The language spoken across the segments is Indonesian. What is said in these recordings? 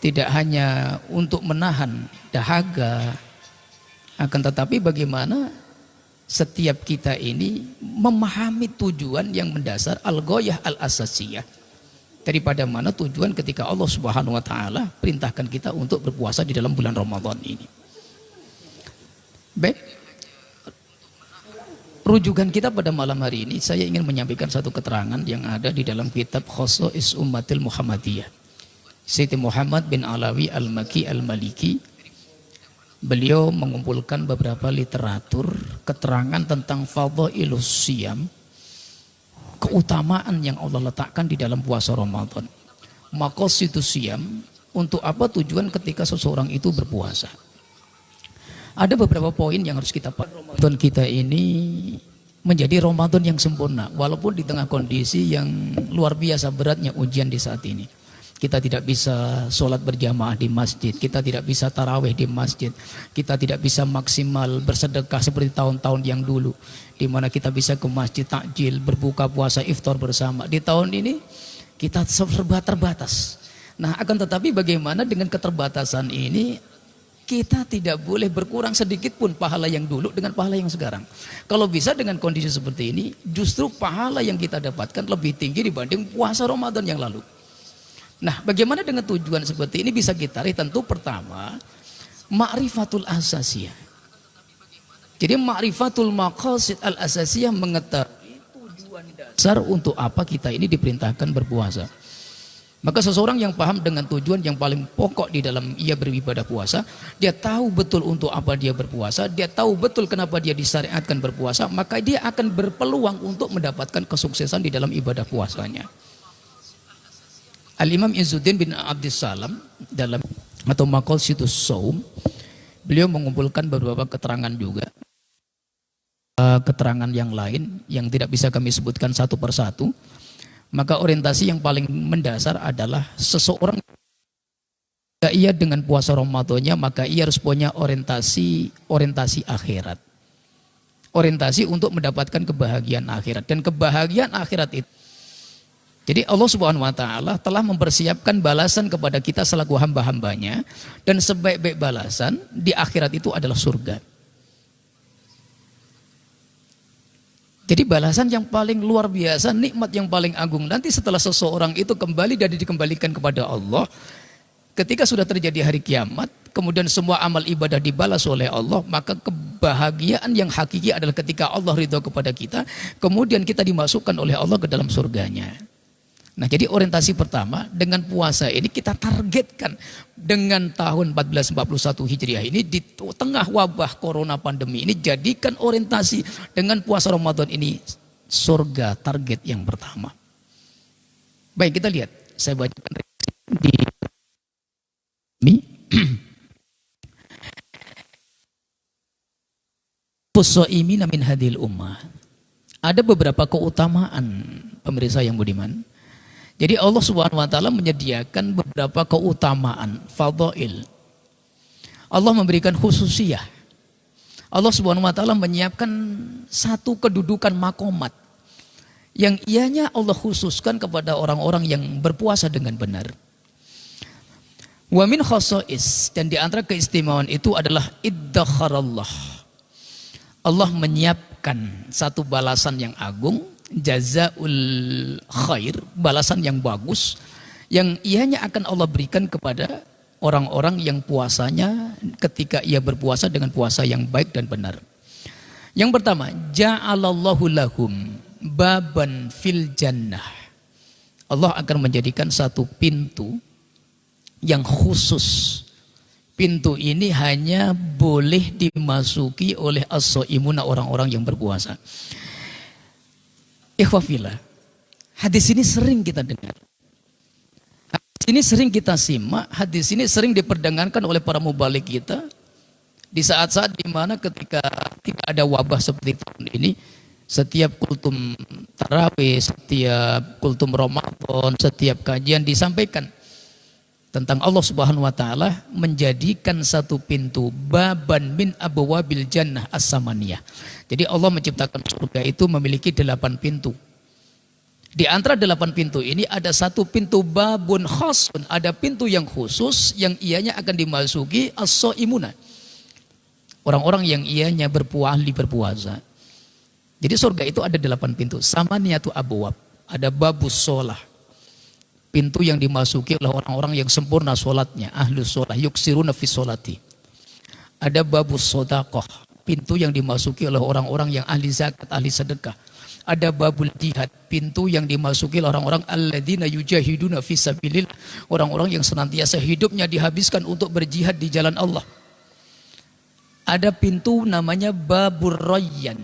tidak hanya untuk menahan dahaga, akan tetapi bagaimana setiap kita ini memahami tujuan yang mendasar al-ghayah al-asasiyah, daripada mana tujuan ketika Allah Subhanahu wa taala perintahkan kita untuk berpuasa di dalam bulan Ramadan ini. Baik, rujukan kita pada malam hari ini saya ingin menyampaikan satu keterangan yang ada di dalam kitab Khosais Ummatil Muhammadiyah Sayyid Muhammad bin Alawi Al-Maki Al-Maliki. Beliau mengumpulkan beberapa literatur keterangan tentang fadhailus siyam, keutamaan yang Allah letakkan di dalam puasa Ramadan. Maqasidus siyam, untuk apa tujuan ketika seseorang itu berpuasa. Ada beberapa poin yang harus kita pahami. Ramadan kita ini menjadi Ramadan yang sempurna, walaupun di tengah kondisi yang luar biasa beratnya ujian di saat ini. Kita tidak bisa sholat berjamaah di masjid, kita tidak bisa tarawih di masjid, kita tidak bisa maksimal bersedekah seperti tahun-tahun yang dulu, di mana kita bisa ke masjid takjil, berbuka puasa, iftar bersama. Di tahun ini kita serba terbatas. Nah, akan tetapi bagaimana dengan keterbatasan ini kita tidak boleh berkurang sedikit pun pahala yang dulu dengan pahala yang sekarang. Kalau bisa dengan kondisi seperti ini, justru pahala yang kita dapatkan lebih tinggi dibanding puasa Ramadan yang lalu. Nah, bagaimana dengan tujuan seperti ini bisa kita raih? Tentu pertama, ma'rifatul asasiyah. Jadi ma'rifatul maqasid al-asasiyah, mengetahui tujuan dasar untuk apa kita ini diperintahkan berpuasa. Maka seseorang yang paham dengan tujuan yang paling pokok di dalam ia beribadah puasa, dia tahu betul untuk apa dia berpuasa, dia tahu betul kenapa dia disyariatkan berpuasa, maka dia akan berpeluang untuk mendapatkan kesuksesan di dalam ibadah puasanya. Al-Imam Izzuddin bin Abdissalam dalam atau Maqasidus Shaum, beliau mengumpulkan beberapa keterangan juga, keterangan yang lain yang tidak bisa kami sebutkan satu persatu. Maka orientasi yang paling mendasar adalah seseorang ia dengan puasa Ramadannya, maka ia harus punya orientasi akhirat, orientasi untuk mendapatkan kebahagiaan akhirat. Dan kebahagiaan akhirat itu, jadi Allah Subhanahu wa taala telah mempersiapkan balasan kepada kita selaku hamba-hambanya, dan sebaik-baik balasan di akhirat itu adalah surga. Jadi balasan yang paling luar biasa, nikmat yang paling agung nanti setelah seseorang itu kembali dan dikembalikan kepada Allah, ketika sudah terjadi hari kiamat, kemudian semua amal ibadah dibalas oleh Allah, maka kebahagiaan yang hakiki adalah ketika Allah ridho kepada kita, kemudian kita dimasukkan oleh Allah ke dalam surganya. Nah, jadi orientasi pertama dengan puasa ini kita targetkan dengan tahun 1441 Hijriah ini, di tengah wabah corona pandemi ini, jadikan orientasi dengan puasa Ramadan ini surga target yang pertama. Baik, kita lihat, saya bacakan di ini. Fusoimina min hadil ummah. Ada beberapa keutamaan pemirsa yang budiman. Jadi Allah Subhanahu wa taala menyediakan beberapa keutamaan, fadhail. Allah memberikan khususiyah. Allah Subhanahu wa taala menyiapkan satu kedudukan makomat yang ianya Allah khususkan kepada orang-orang yang berpuasa dengan benar. Wa min khasais, dan di antara keistimewaan itu adalah iddakharallah. Allah menyiapkan satu balasan yang agung, jazaul khair, balasan yang bagus, yang ianya akan Allah berikan kepada orang-orang yang puasanya ketika ia berpuasa dengan puasa yang baik dan benar. Yang pertama, ja'alallahu lahum baban fil jannah. Allah akan menjadikan satu pintu yang khusus. Pintu ini hanya boleh dimasuki oleh as-shaimuna, orang-orang yang berpuasa. Ikhwafillah, hadis ini sering kita dengar, hadis ini sering kita simak, hadis ini sering diperdengarkan oleh para mubalik kita di saat-saat dimana ketika tidak ada wabah seperti tahun ini. Setiap kultum tarawih, setiap kultum Ramadan, setiap kajian disampaikan tentang Allah Subhanahu wa taala menjadikan satu pintu, baban min abwabil jannah as-samaniyah. Jadi Allah menciptakan surga itu memiliki 8 pintu. Di antara 8 pintu ini ada satu pintu babun khasun, ada pintu yang khusus yang ianya akan dimasuki as-shaimuna, orang-orang yang ianya berpuasa. Jadi surga itu ada 8 pintu. Samaniyatu abwab, ada babus sholah, pintu yang dimasuki oleh orang-orang yang sempurna sholatnya, ahlus sholah, yuksiruna fi sholati. Ada babus sodaqah, pintu yang dimasuki oleh orang-orang yang ahli zakat, ahli sedekah. Ada babul jihad, pintu yang dimasuki oleh orang-orang alladzina yujahiduna fisabilillah, orang-orang yang senantiasa hidupnya dihabiskan untuk berjihad di jalan Allah. Ada pintu namanya babur royan,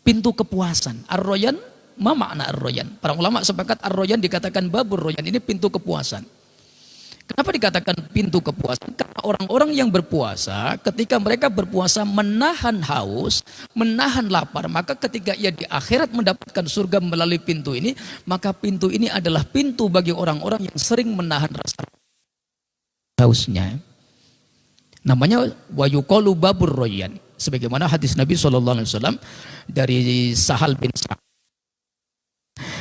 pintu kepuasan. Ar-royan, ma makna ar-royan? Para ulama sepakat ar-royan dikatakan babur royan, ini pintu kepuasan. Kenapa dikatakan pintu kepuasan? Karena orang-orang yang berpuasa, ketika mereka berpuasa menahan haus, menahan lapar, maka ketika ia di akhirat mendapatkan surga melalui pintu ini, maka pintu ini adalah pintu bagi orang-orang yang sering menahan rasa hausnya. Namanya wa yuqalu babur royan. Sebagaimana hadis Nabi SAW dari Sahal bin Sa'ad.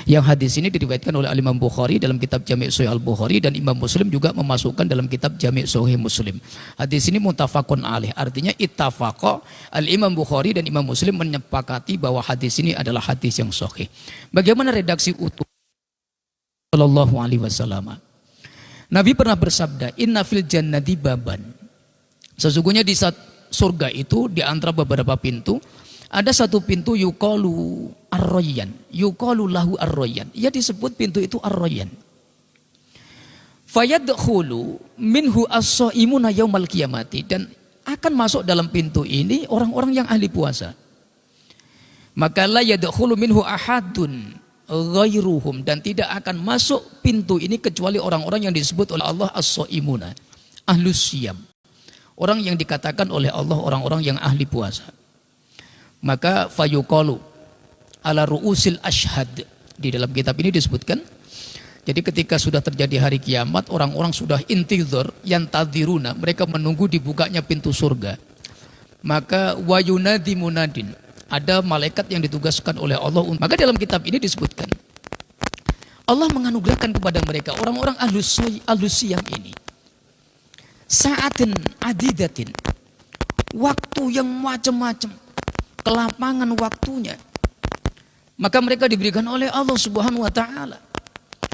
Yang hadis ini diriwayatkan oleh Imam Bukhari dalam kitab Jami' Sahih Al-Bukhari, dan Imam Muslim juga memasukkan dalam kitab Jami' Sahih Muslim. Hadis ini muttafaqun alaih, artinya ittafaqa Al-Imam Bukhari dan Imam Muslim menyepakati bahwa hadis ini adalah hadis yang sahih. Bagaimana redaksi utuh sallallahu alaihi wasallam? Nabi pernah bersabda, inna fil jannati baban. Sesungguhnya di surga itu di antara beberapa pintu ada satu pintu yuqalu ar-royan, yuqalu lahu ar-royan. Ia disebut pintu itu ar-royan. Fayadkhulu minhu as-shaimuna yaumal qiyamati, dan akan masuk dalam pintu ini orang-orang yang ahli puasa. Maka la yadkhulu minhu ahadun ghairuhum, dan tidak akan masuk pintu ini kecuali orang-orang yang disebut oleh Allah as-shaimuna, ahlus siyam. Orang yang dikatakan oleh Allah orang-orang yang ahli puasa. Maka fayuqalu ala ru'usil ashhad, di dalam kitab ini disebutkan, jadi ketika sudah terjadi hari kiamat, orang-orang sudah intidhar, yantadiruna, mereka menunggu dibukanya pintu surga. Maka wayunadi munadin, ada malaikat yang ditugaskan oleh Allah. Maka dalam kitab ini disebutkan Allah menganugerahkan kepada mereka orang-orang ahlus siyam ini sa'atin adidatin, waktu yang macam-macam, kelapangan waktunya. Maka mereka diberikan oleh Allah Subhanahu wa taala.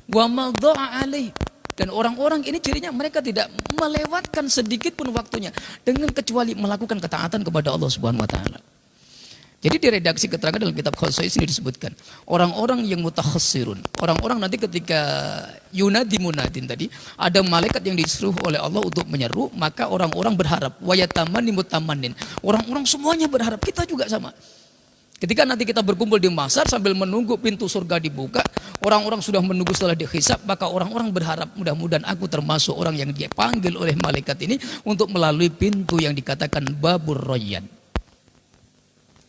Wa madha'a alaih, dan orang-orang ini cirinya mereka tidak melewatkan sedikit pun waktunya dengan kecuali melakukan ketaatan kepada Allah Subhanahu wa taala. Jadi di redaksi keterangan dalam kitab Khosais ini disebutkan orang-orang yang mutakhassirun, orang-orang nanti ketika yunadi munadin tadi, ada malaikat yang disuruh oleh Allah untuk menyeru, maka orang-orang berharap, wayatamani mutamanin, orang-orang semuanya berharap, kita juga sama. Ketika nanti kita berkumpul di mahsyar sambil menunggu pintu surga dibuka, orang-orang sudah menunggu setelah dihisab, maka orang-orang berharap mudah-mudahan aku termasuk orang yang dipanggil oleh malaikat ini untuk melalui pintu yang dikatakan babur royan.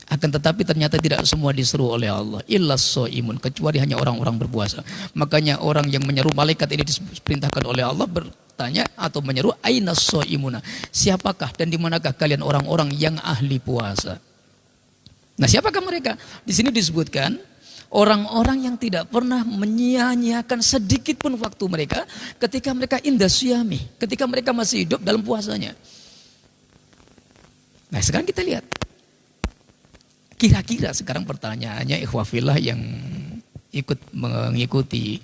Akan tetapi ternyata tidak semua disuruh oleh Allah, illas shaimun, kecuali hanya orang-orang berpuasa. Makanya orang yang menyeru malaikat ini diperintahkan oleh Allah bertanya atau menyeru ainas shaimuna, siapakah dan dimanakah kalian orang-orang yang ahli puasa? Nah, siapakah mereka? Di sini disebutkan orang-orang yang tidak pernah menyia-nyiakan sedikit pun waktu mereka ketika mereka indah syami, ketika mereka masih hidup dalam puasanya. Nah, sekarang kita lihat. Kira-kira sekarang pertanyaannya ikhwafillah yang ikut mengikuti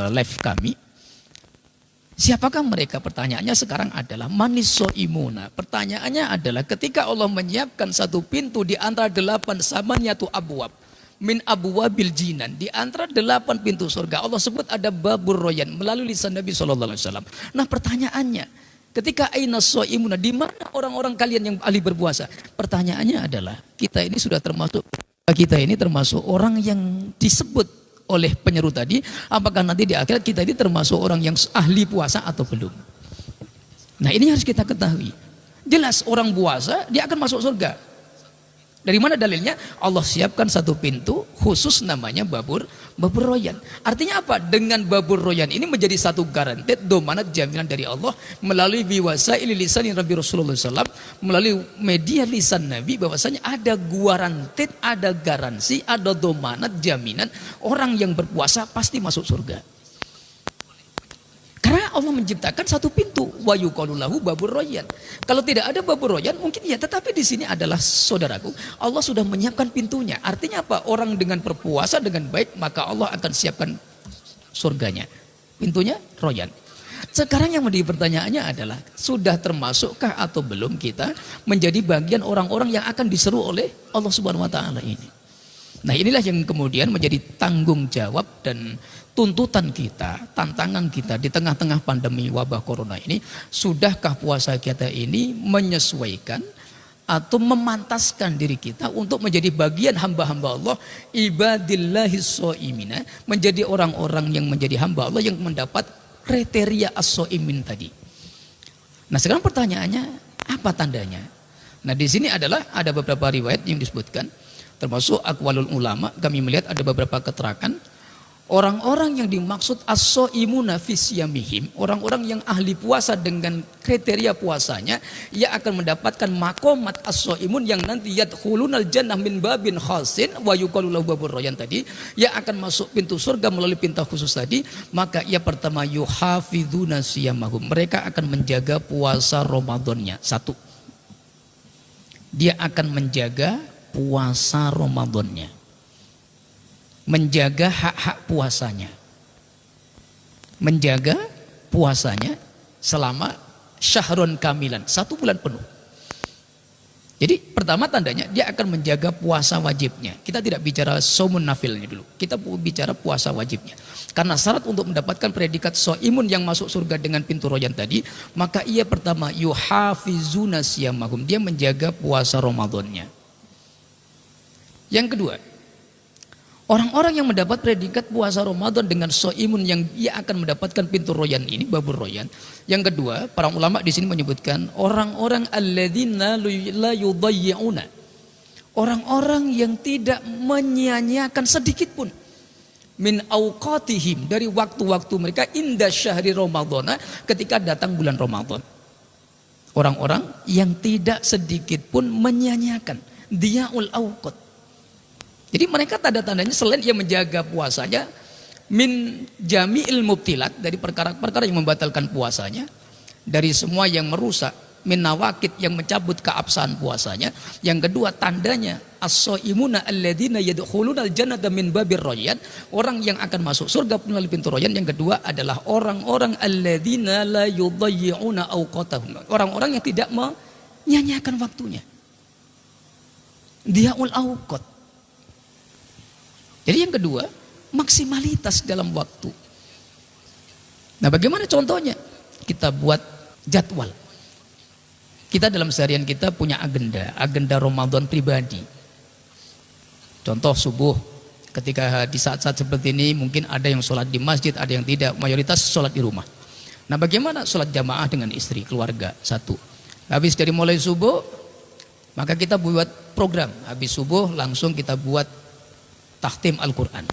live kami, siapakah mereka? Pertanyaannya sekarang adalah manis soimuna. Pertanyaannya adalah ketika Allah menyiapkan satu pintu di antara 8 samaniyatu abwab min abwabil jinan, di antara 8 pintu surga, Allah sebut ada babur royan melalui lisan Nabi SAW. Nah, pertanyaannya, ketika ainas shaimuna, di mana orang-orang kalian yang ahli berpuasa? Pertanyaannya adalah kita ini termasuk orang yang disebut oleh penyeru tadi, apakah nanti di akhirat kita ini termasuk orang yang ahli puasa atau belum? Nah, ini harus kita ketahui. Jelas orang puasa dia akan masuk surga. Dari mana dalilnya? Allah siapkan satu pintu khusus namanya babur royan. Artinya apa? Dengan babur royan ini menjadi satu garanti domanat jaminan dari Allah melalui biwasaili lisanin Rabbi Rasulullah SAW, melalui media lisan Nabi, bahwasanya ada garanti, ada garansi, ada domanat jaminan orang yang berpuasa pasti masuk surga. Karena Allah menciptakan satu pintu, wa yuqalu lahu babur royan. Kalau tidak ada babur royan mungkin ya, tetapi di sini adalah saudaraku, Allah sudah menyiapkan pintunya. Artinya apa? Orang dengan berpuasa dengan baik maka Allah akan siapkan surganya. Pintunya royan. Sekarang yang menjadi pertanyaannya adalah, sudah termasukkah atau belum kita menjadi bagian orang-orang yang akan diseru oleh Allah Subhanahu wa taala ini? Nah, inilah yang kemudian menjadi tanggung jawab dan tuntutan kita, tantangan kita di tengah-tengah pandemi wabah corona ini. Sudahkah puasa kita ini menyesuaikan atau memantaskan diri kita untuk menjadi bagian hamba-hamba Allah, ibadillahis shaimina, menjadi orang-orang yang menjadi hamba Allah yang mendapat kriteria as-shaimin tadi. Nah, sekarang pertanyaannya, apa tandanya? Nah, di sini adalah ada beberapa riwayat yang disebutkan, termasuk aqwalul ulama. Kami melihat ada beberapa keterangan orang-orang yang dimaksud as-shaimuna fi siyamihim, orang-orang yang ahli puasa dengan kriteria puasanya, ia akan mendapatkan maqamat as-shaimun yang nanti yadkhulunal jannah min babin khasin wa yuqalu lahu babur royan tadi, ia akan masuk pintu surga melalui pintu khusus tadi. Maka ia pertama yuhafizuna siyamahum, mereka akan menjaga puasa Ramadannya. Satu, dia akan menjaga puasa Ramadannya, menjaga hak-hak puasanya, menjaga puasanya selama syahrun kamilan, 1 bulan penuh. Jadi pertama tandanya dia akan menjaga puasa wajibnya. Kita tidak bicara saumun nafilnya dulu, kita bicara puasa wajibnya. Karena syarat untuk mendapatkan predikat shaimun yang masuk surga dengan pintu royan tadi, maka ia pertama yuhafizuna siyamahum, dia menjaga puasa Ramadannya. Yang kedua, orang-orang yang mendapat predikat puasa Ramadan dengan shaimun yang ia akan mendapatkan pintu royan ini, babur royan. Yang kedua, para ulama di sini menyebutkan orang-orang alladzina la yudayyi'una, orang-orang yang tidak menyia-nyiakan sedikit pun min auqatihim, dari waktu-waktu mereka inda syahri Ramadhana, ketika datang bulan Ramadan. Orang-orang yang tidak sedikit pun menyia-nyiakan diyaul auqat. Jadi mereka tanda-tandanya selain ia menjaga puasanya min jami'il mubtilat, dari perkara-perkara yang membatalkan puasanya, dari semua yang merusak, min nawakid, yang mencabut keabsahan puasanya. Yang kedua, tandanya as-shaimuna alladzina yadkhulunal jannata min babir royan, orang yang akan masuk surga melalui pintu royan. Yang kedua adalah orang-orang alladzina la yudayyi'una awqatahum, orang-orang yang tidak menyanyiakan waktunya. Diaul awqat. Jadi yang kedua, maksimalitas dalam waktu. Nah, bagaimana contohnya? Kita buat jadwal. Kita dalam seharian kita punya agenda Ramadan pribadi. Contoh subuh, ketika di saat-saat seperti ini mungkin ada yang sholat di masjid, ada yang tidak, mayoritas sholat di rumah. Nah, bagaimana sholat jamaah dengan istri, keluarga? Satu, habis dari mulai subuh, maka kita buat program. Habis subuh langsung kita buat takhtim Al-Quran,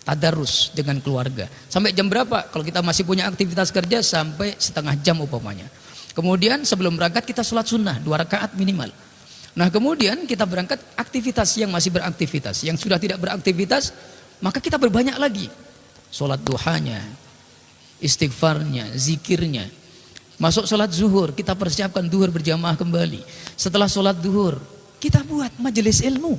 tadarus dengan keluarga. Sampai jam berapa? Kalau kita masih punya aktivitas kerja, sampai setengah jam umpamanya. Kemudian sebelum berangkat kita sholat sunnah 2 rakaat minimal. Nah, kemudian kita berangkat aktivitas, yang masih beraktivitas. Yang sudah tidak beraktivitas, maka kita berbanyak lagi. Sholat duhanya, istighfarnya, zikirnya. Masuk sholat zuhur, kita persiapkan zuhur berjamaah kembali. Setelah sholat zuhur, kita buat majelis ilmu.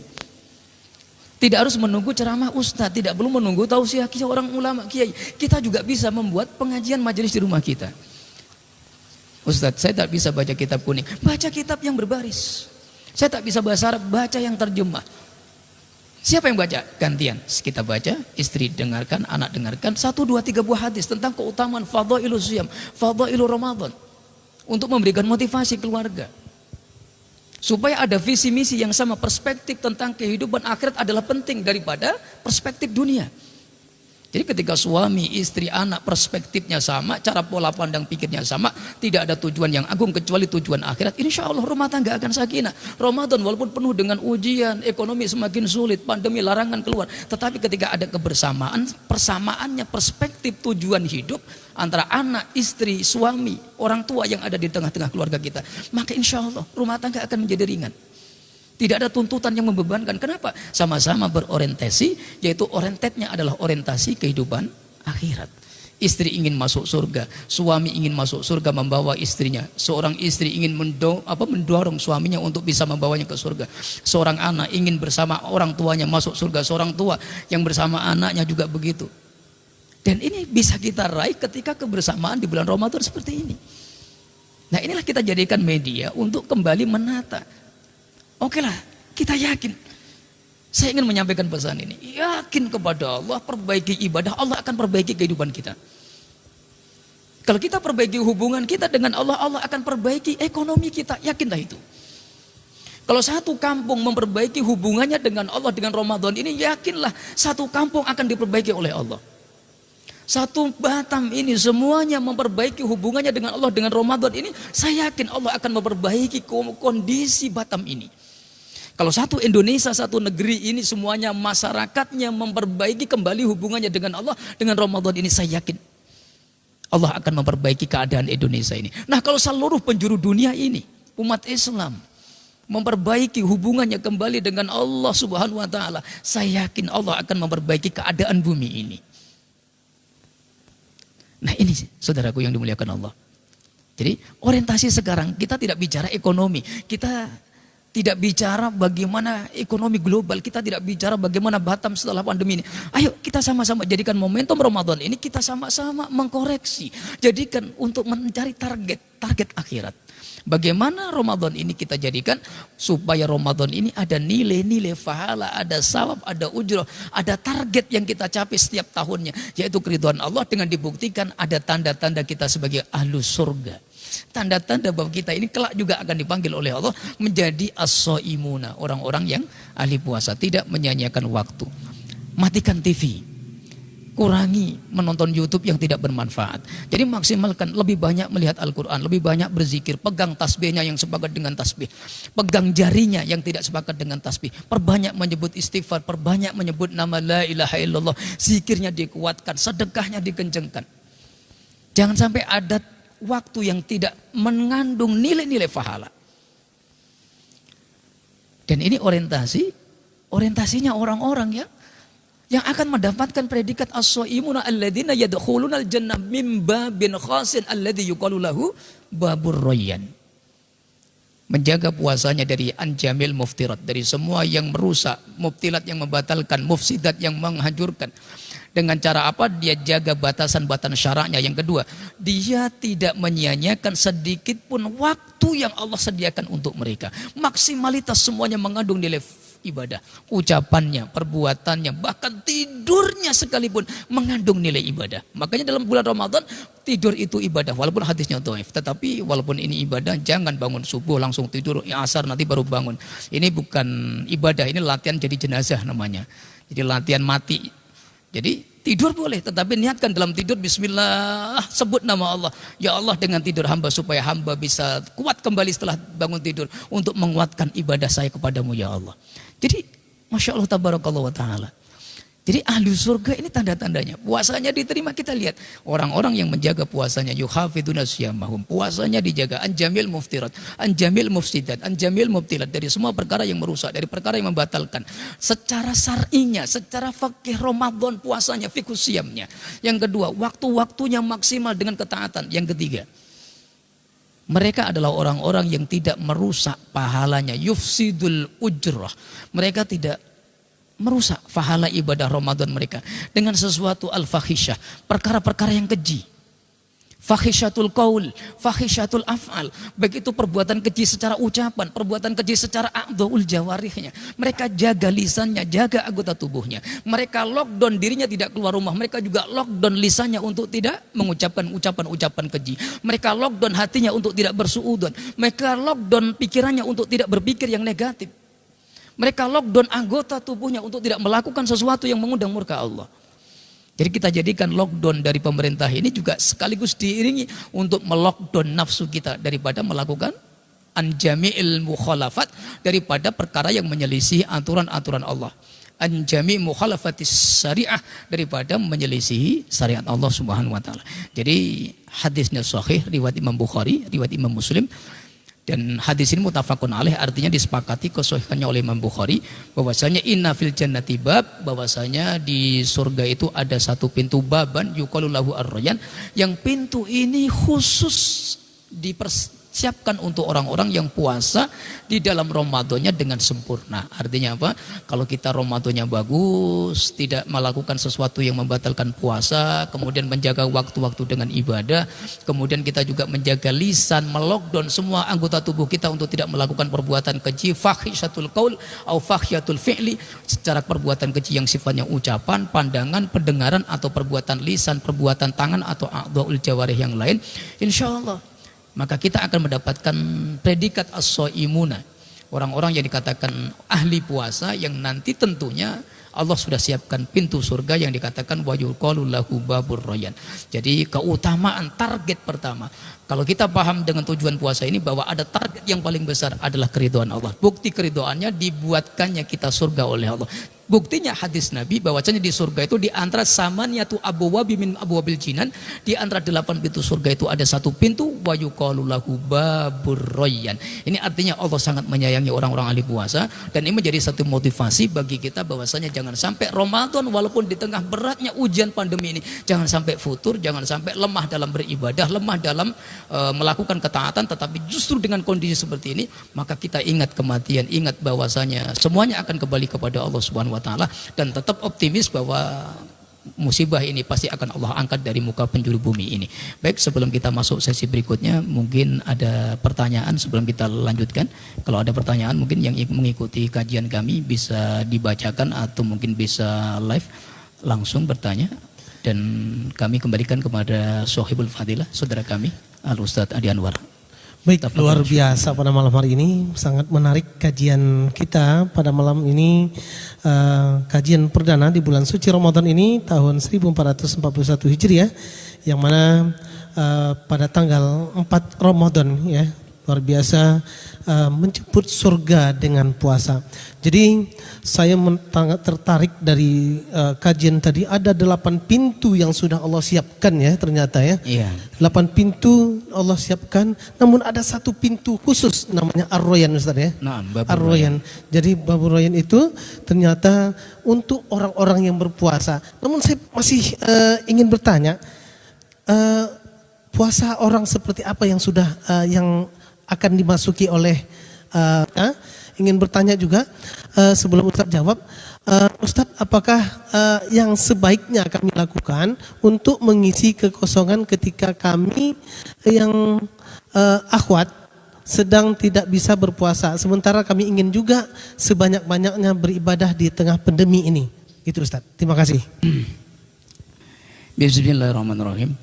Tidak harus menunggu ceramah ustadz, tidak perlu menunggu tausiah orang ulama kiai. Kita juga bisa membuat pengajian majelis di rumah kita. Ustadz, saya tak bisa baca kitab kuning, baca kitab yang berbaris. Saya tak bisa bahasa Arab, baca yang terjemah. Siapa yang baca? Gantian. Kita baca, istri dengarkan, anak dengarkan. 1, 2, 3 buah hadis tentang keutamaan fadhailus siyam, fadhailur Ramadan, untuk memberikan motivasi keluarga. Supaya ada visi misi yang sama, perspektif tentang kehidupan akhirat adalah penting daripada perspektif dunia. Jadi ketika suami, istri, anak perspektifnya sama, cara pola pandang pikirnya sama, tidak ada tujuan yang agung kecuali tujuan akhirat, insya Allah rumah tangga akan sakinah. Ramadan walaupun penuh dengan ujian, ekonomi semakin sulit, pandemi, larangan keluar, tetapi ketika ada kebersamaan, persamaannya perspektif tujuan hidup antara anak, istri, suami, orang tua yang ada di tengah-tengah keluarga kita, maka insya Allah rumah tangga akan menjadi ringan. Tidak ada tuntutan yang membebankan. Kenapa? Sama-sama berorientasi, yaitu orientatnya adalah orientasi kehidupan akhirat. Istri ingin masuk surga, suami ingin masuk surga membawa istrinya. Seorang istri ingin mendorong suaminya untuk bisa membawanya ke surga. Seorang anak ingin bersama orang tuanya masuk surga. Seorang tua yang bersama anaknya juga begitu. Dan ini bisa kita raih ketika kebersamaan di bulan Ramadan seperti ini. Nah, inilah kita jadikan media untuk kembali menata. Oke lah, kita yakin. Saya ingin menyampaikan pesan ini. Yakin kepada Allah, perbaiki ibadah, Allah akan perbaiki kehidupan kita. Kalau kita perbaiki hubungan kita dengan Allah, Allah akan perbaiki ekonomi kita. Yakinlah itu. Kalau satu kampung memperbaiki hubungannya dengan Allah dengan Ramadan ini, yakinlah satu kampung akan diperbaiki oleh Allah. Satu Batam ini semuanya memperbaiki hubungannya dengan Allah dengan Ramadan ini, saya yakin Allah akan memperbaiki kondisi Batam ini. Kalau satu Indonesia, satu negeri ini semuanya masyarakatnya memperbaiki kembali hubungannya dengan Allah dengan Ramadan ini, saya yakin Allah akan memperbaiki keadaan Indonesia ini. Nah, kalau seluruh penjuru dunia ini, umat Islam memperbaiki hubungannya kembali dengan Allah Subhanahu wa taala, saya yakin Allah akan memperbaiki keadaan bumi ini. Nah, ini saudaraku yang dimuliakan Allah. Jadi orientasi sekarang kita tidak bicara ekonomi, kita tidak bicara bagaimana ekonomi global, kita tidak bicara bagaimana Batam setelah pandemi ini. Ayo kita sama-sama jadikan momentum Ramadan ini, kita sama-sama mengkoreksi, jadikan untuk mencari target akhirat. Bagaimana Ramadan ini kita jadikan supaya Ramadan ini ada nilai-nilai pahala, ada sawab, ada ujroh, ada target yang kita capai setiap tahunnya, yaitu keridhaan Allah dengan dibuktikan ada tanda-tanda kita sebagai ahlus surga. Tanda-tanda bahwa kita ini kelak juga akan dipanggil oleh Allah menjadi as-shaimuna, orang-orang yang ahli puasa, tidak menyia-nyiakan waktu. Matikan TV, kurangi menonton YouTube yang tidak bermanfaat. Jadi maksimalkan, lebih banyak melihat Al-Quran, lebih banyak berzikir, pegang tasbihnya yang sepakat dengan tasbih, pegang jarinya yang tidak sepakat dengan tasbih, perbanyak menyebut istighfar, perbanyak menyebut nama la ilaha illallah, zikirnya dikuatkan, sedekahnya dikencengkan. Jangan sampai ada waktu yang tidak mengandung nilai-nilai pahala. Dan ini orientasinya orang-orang yang akan mendapatkan predikat as-shaimuna alladzina yadkhulunal jannah min babin khasin alladzi yuqalu lahu babur rayyan. Menjaga puasanya dari anjamil muftirat, dari semua yang merusak, mubtilat yang membatalkan, mufsidat yang menghancurkan. Dengan cara apa? Dia jaga batasan-batasan syaraknya. Yang kedua, dia tidak menyia-nyiakan sedikit pun waktu yang Allah sediakan untuk mereka. Maksimalitas semuanya mengandung nilai ibadah. Ucapannya, perbuatannya, bahkan tidurnya sekalipun mengandung nilai ibadah. Makanya dalam bulan Ramadan, tidur itu ibadah. Walaupun hadisnya dhaif, tetapi walaupun ini ibadah, jangan bangun subuh langsung tidur, asar nanti baru bangun. Ini bukan ibadah, ini latihan jadi jenazah namanya. Jadi latihan mati. Jadi tidur boleh, tetapi niatkan dalam tidur bismillah, sebut nama Allah. Ya Allah, dengan tidur hamba supaya hamba bisa kuat kembali setelah bangun tidur untuk menguatkan ibadah saya kepadamu ya Allah. Jadi Masya Allah tabarakallah wa ta'ala. Jadi ahli surga ini tanda-tandanya. Puasanya diterima, kita lihat. Orang-orang yang menjaga puasanya, yuhafiduna siyamahum. Puasanya dijaga, anjamil muftirat, anjamil mufsidat, anjamil mubtilat. Dari semua perkara yang merusak, dari perkara yang membatalkan. Secara syar'inya, secara fikih Ramadan puasanya, fikih siyamnya. Yang kedua, waktu-waktunya maksimal dengan ketaatan. Yang ketiga, mereka adalah orang-orang yang tidak merusak pahalanya. Yufsidul ujrah. Mereka tidak merusak pahala ibadah Ramadan mereka dengan sesuatu al-fahisyah, perkara-perkara yang keji. Fahisyatul qaul, fahisyatul af'al, begitu perbuatan keji secara ucapan, perbuatan keji secara a'dhaul jawarihnya. Mereka jaga lisannya, jaga anggota tubuhnya. Mereka lockdown dirinya tidak keluar rumah, mereka juga lockdown lisannya untuk tidak mengucapkan ucapan-ucapan keji. Mereka lockdown hatinya untuk tidak bersuudzon. Mereka lockdown pikirannya untuk tidak berpikir yang negatif. Mereka lockdown anggota tubuhnya untuk tidak melakukan sesuatu yang mengundang murka Allah. Jadi kita jadikan lockdown dari pemerintah ini juga sekaligus diiringi untuk melockdown nafsu kita daripada melakukan anjami'il mukhalafat, daripada perkara yang menyelisih aturan-aturan Allah. Anjami mukhalafatis syariah, daripada menyelisihi syariat Allah Subhanahu wa taala. Jadi hadisnya sahih riwayat Imam Bukhari, riwayat Imam Muslim. Dan hadis ini muttafaqun alaih, artinya disepakati kesahihannya oleh Imam Bukhari, bahwasanya inna fil jannati bab, bahwasanya di surga itu ada satu pintu, baban yuqalu lahu ar-rayyan, yang pintu ini khusus dipersiapkan untuk orang-orang yang puasa di dalam Ramadannya dengan sempurna. Artinya apa? Kalau kita Ramadannya bagus, tidak melakukan sesuatu yang membatalkan puasa, kemudian menjaga waktu-waktu dengan ibadah, kemudian kita juga menjaga lisan, melockdown semua anggota tubuh kita untuk tidak melakukan perbuatan keji, fahisyatul qaul atau fahisyatul fi'li, secara perbuatan keji yang sifatnya ucapan, pandangan, pendengaran, atau perbuatan lisan, perbuatan tangan, atau a'dha'ul jawarih yang lain. Insyaallah maka kita akan mendapatkan predikat as-shaimuna, orang-orang yang dikatakan ahli puasa, yang nanti tentunya Allah sudah siapkan pintu surga yang dikatakan wa yuqalu lahu babur rayyan. Jadi keutamaan target pertama, kalau kita paham dengan tujuan puasa ini bahwa ada target yang paling besar adalah keridhaan Allah. Bukti keridhaannya dibuatkannya kita surga oleh Allah. Buktinya hadis Nabi bahwasanya di surga itu di antara samaniyatu abwabi min abwabil jinan, di antara 8 pintu surga itu ada satu pintu wa yuqalu lahu babur rayyan. Ini artinya Allah sangat menyayangi orang-orang ahli puasa, dan ini menjadi satu motivasi bagi kita bahwasanya jangan sampai Ramadan walaupun di tengah beratnya ujian pandemi ini, jangan sampai futur, jangan sampai lemah dalam beribadah, lemah dalam melakukan ketaatan. Tetapi justru dengan kondisi seperti ini, maka kita ingat kematian, ingat bahwasanya semuanya akan kembali kepada Allah Subhanahu wa taala, dan tetap optimis bahwa musibah ini pasti akan Allah angkat dari muka penjuru bumi ini. Baik, sebelum kita masuk sesi berikutnya, mungkin ada pertanyaan sebelum kita lanjutkan. Kalau ada pertanyaan mungkin yang mengikuti kajian kami bisa dibacakan, atau mungkin bisa live langsung bertanya, dan kami kembalikan kepada Sohibul Fadilah, saudara kami Al Ustadz Adi Anwar. Baik, luar biasa pada malam hari ini, sangat menarik kajian kita pada malam ini, kajian perdana di bulan suci Ramadan ini tahun 1441 Hijriah, yang mana pada tanggal 4 Ramadan ya, luar biasa, menjemput surga dengan puasa. Jadi saya sangat tertarik dari kajian tadi, ada 8 pintu yang sudah Allah siapkan ya, ternyata ya. Iya. 8 pintu Allah siapkan, namun ada satu pintu khusus namanya Ar-Rayyan, Ustaz ya. Nah, Ar-Rayyan. Jadi babur Rayyan itu ternyata untuk orang-orang yang berpuasa. Namun saya masih ingin bertanya, puasa orang seperti apa yang sudah yang akan dimasuki oleh ingin bertanya juga sebelum Ustadz jawab, Ustadz, apakah yang sebaiknya kami lakukan untuk mengisi kekosongan ketika kami yang akhwat sedang tidak bisa berpuasa, sementara kami ingin juga sebanyak-banyaknya beribadah di tengah pandemi ini? Itu Ustadz, terima kasih. Bismillahirrahmanirrahim.